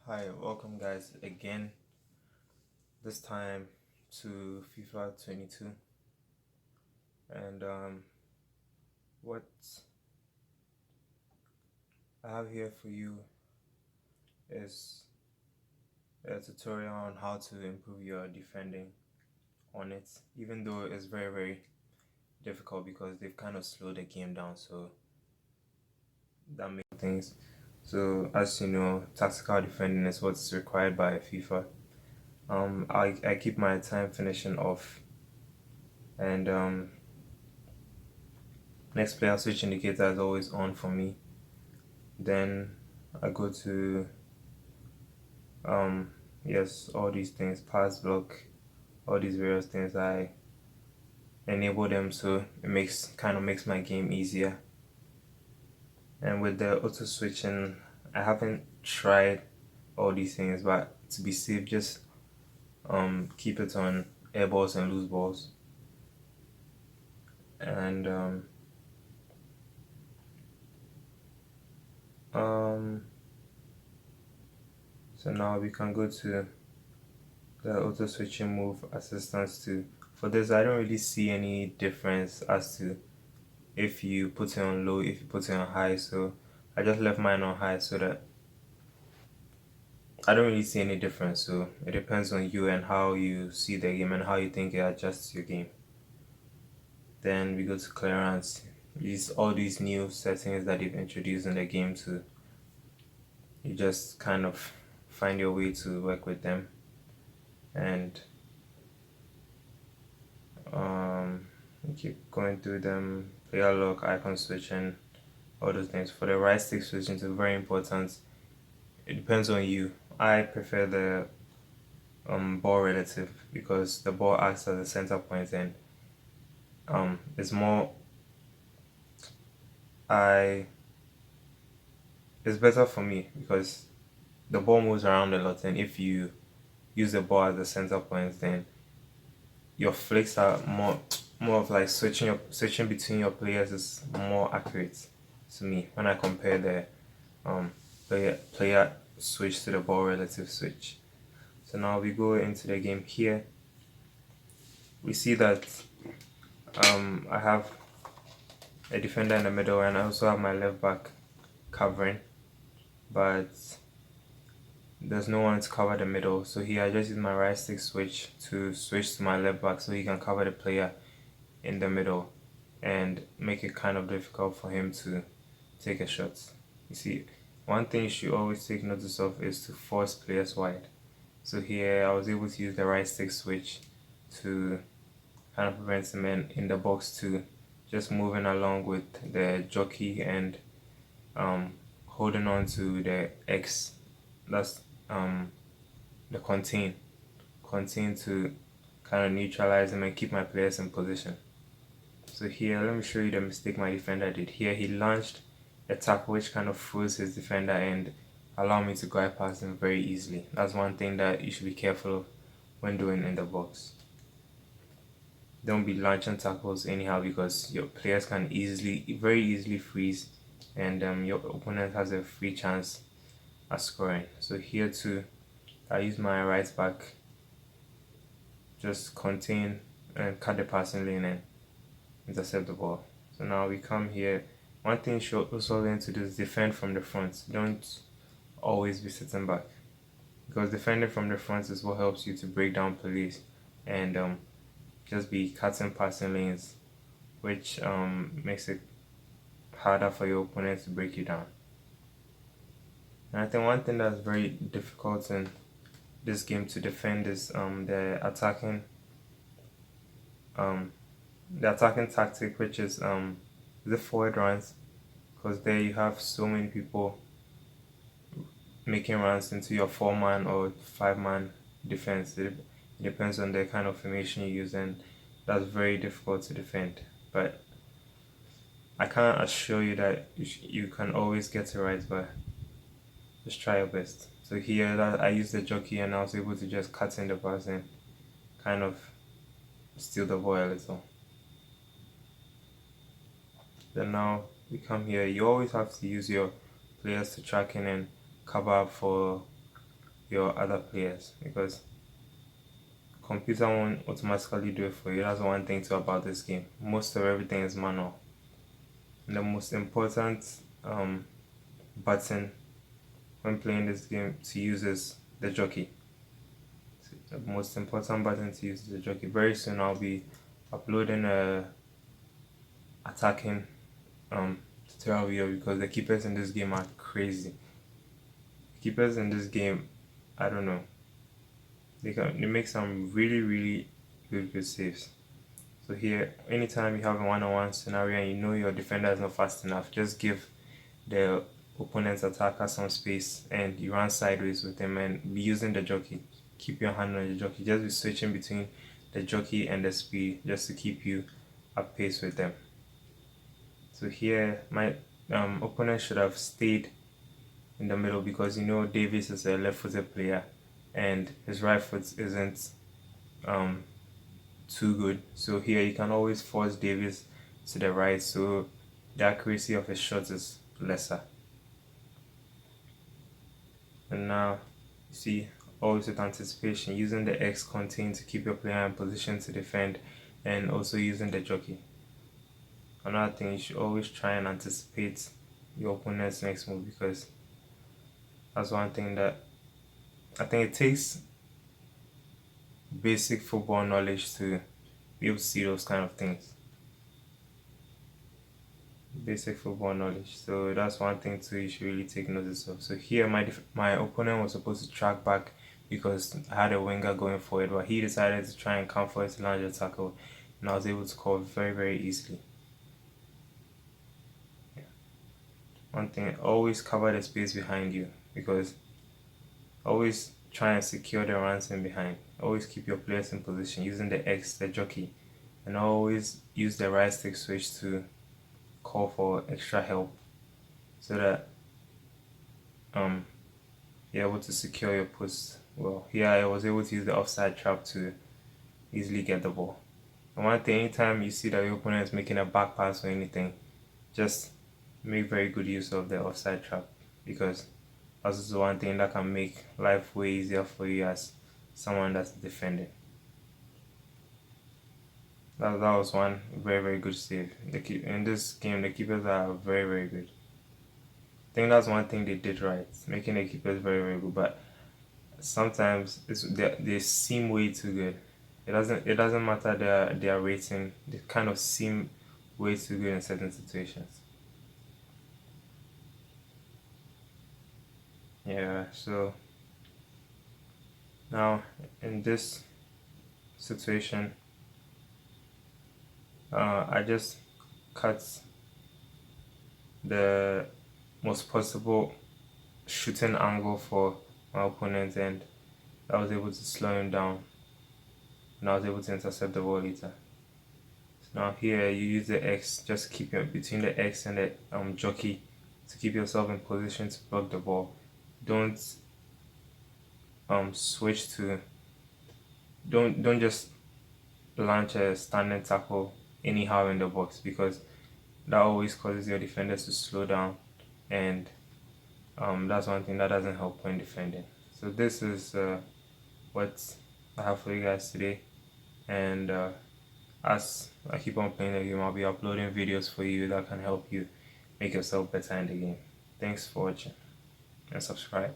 Hi, welcome guys again, this time to FIFA 22. And what I have here for you is a tutorial on how to improve your defending on it, even though it's very difficult because they've kind of slowed the game down, so that makes things. So as you know, tactical defending is what's required by FIFA. I keep my time finishing off, and next player switch indicator is always on for me. Then I go to yes, all these things, pass block, all these various things. I enable them so it makes my game easier. And with the auto switching, I haven't tried all these things, but to be safe, just keep it on air balls and loose balls. And so now we can go to the auto switching move assistance too. For this, I don't really see any difference as to if you put it on low, if you put it on high. So I just left mine on high so that I don't really see any difference. So it depends on you and how you see the game and how you think it adjusts your game. Then we go to clearance. All these new settings that they've introduced in the game too. You just kind of find your way to work with them. And keep going through them. Player lock, icon switching, all those things. For the right stick switching, it's very important. It depends on you. I prefer the ball relative because the ball acts as a center point, and it's more it's better for me because the ball moves around a lot, and if you use the ball as the center point, then your flicks are more of like switching between your players is more accurate to me when I compare the player switch to the ball relative switch. So now we go into the game here. We see that I have a defender in the middle and I also have my left back covering, but there's no one to cover the middle. So here I just use my right stick switch to switch to my left back so he can cover the player in the middle and make it kind of difficult for him to take a shot. You see, one thing you should always take notice of is to force players wide. So here I was able to use the right stick switch to kind of prevent him in the box to just moving along with the jockey and holding on to the X, that's the contain to kind of neutralize him and keep my players in position. So here, let me show you the mistake my defender did. Here he launched a tackle which kind of froze his defender and allowed me to glide past him very easily. That's one thing that you should be careful of when doing in the box. Don't be launching tackles anyhow because your players can very easily freeze, and your opponent has a free chance at scoring. So here too, I use my right back, just contain and cut the passing lane and intercept the ball. So now we come here. One thing you should also learn to do is defend from the front. Don't always be sitting back, because defending from the front is what helps you to break down plays and just be cutting passing lanes, which makes it harder for your opponent to break you down. And I think one thing that's very difficult in this game to defend is the attacking tactic, which is the forward runs, because there you have so many people making runs into your 4-man or 5-man defense. It depends on the kind of formation you use, and that's very difficult to defend. But I can't assure you that you can always get it right, but just try your best. So here I used the jockey and I was able to just cut in the pass and kind of steal the ball a little. Then now we come here. You always have to use your players to track in and cover up for your other players, because computer won't automatically do it for you. That's one thing too about this game. Most of everything is manual. And the most important button when playing this game to use is the jockey. The most important button to use is the jockey. Very soon I'll be uploading a attacking tutorial video, because the keepers in this game are crazy. The keepers in this game, I don't know, they make some really good saves. So here, anytime you have a one-on-one scenario and you know your defender is not fast enough, just give the opponent's attacker some space and you run sideways with him and be using the jockey. Keep your hand on the jockey. Just be switching between the jockey and the speed just to keep you up pace with them. So here, my opponent should have stayed in the middle, because you know Davis is a left-footed player and his right foot isn't too good. So here you can always force Davis to the right, so the accuracy of his shots is lesser. And now you see, always with anticipation, using the X contain to keep your player in position to defend, and also using the jockey. Another thing, you should always try and anticipate your opponent's next move, because that's one thing that I think it takes basic football knowledge to be able to see those kind of things. Basic football knowledge. So that's one thing too you should really take notice of. So here my opponent was supposed to track back because I had a winger going forward, but he decided to try and come forward to launch a tackle, and I was able to score very easily. Yeah. One thing, always cover the space behind you, because always try and secure the runs in behind. Always keep your players in position using the X, the jockey, and always use the right stick switch to call for extra help, so that you're able to secure your post well. Here I was able to use the offside trap to easily get the ball. And one thing, anytime you see that your opponent is making a back pass or anything, just make very good use of the offside trap, because that's the one thing that can make life way easier for you as someone that's defending. That was one very good save. In this game, the keepers are very good. I think that's one thing they did right, making the keepers very good. But sometimes they seem way too good. It doesn't matter their rating. They kind of seem way too good in certain situations. Yeah. So now in this situation, I just cut the most possible shooting angle for my opponent, and I was able to slow him down, and I was able to intercept the ball later. So now here you use the X, just keep it between the X and the jockey to keep yourself in position to block the ball. Don't switch to don't just launch a standing tackle anyhow in the box, because that always causes your defenders to slow down, and that's one thing that doesn't help when defending. So this is what I have for you guys today, and as I keep on playing the game, I'll be uploading videos for you that can help you make yourself better in the game. Thanks for watching, and subscribe.